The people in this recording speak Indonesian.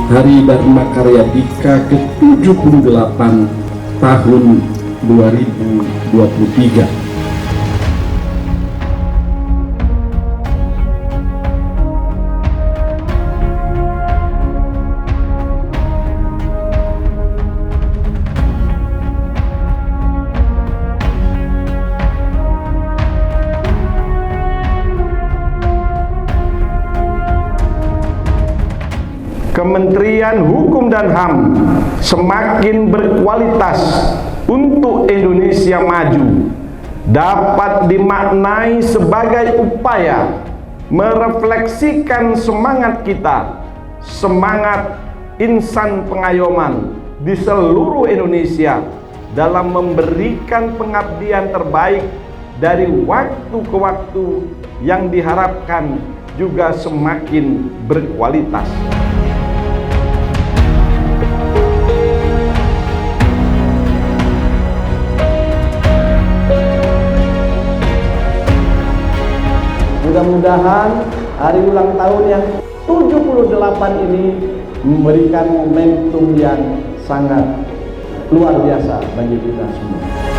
Hari Dharma Karya Dika ke-78 tahun 2023. Kementerian Hukum dan HAM semakin berkualitas untuk Indonesia maju dapat dimaknai sebagai upaya merefleksikan semangat kita, semangat insan pengayoman di seluruh Indonesia dalam memberikan pengabdian terbaik dari waktu ke waktu yang diharapkan juga semakin berkualitas. Mudah-mudahan hari ulang tahun yang 78 ini memberikan momentum yang sangat luar biasa bagi kita semua.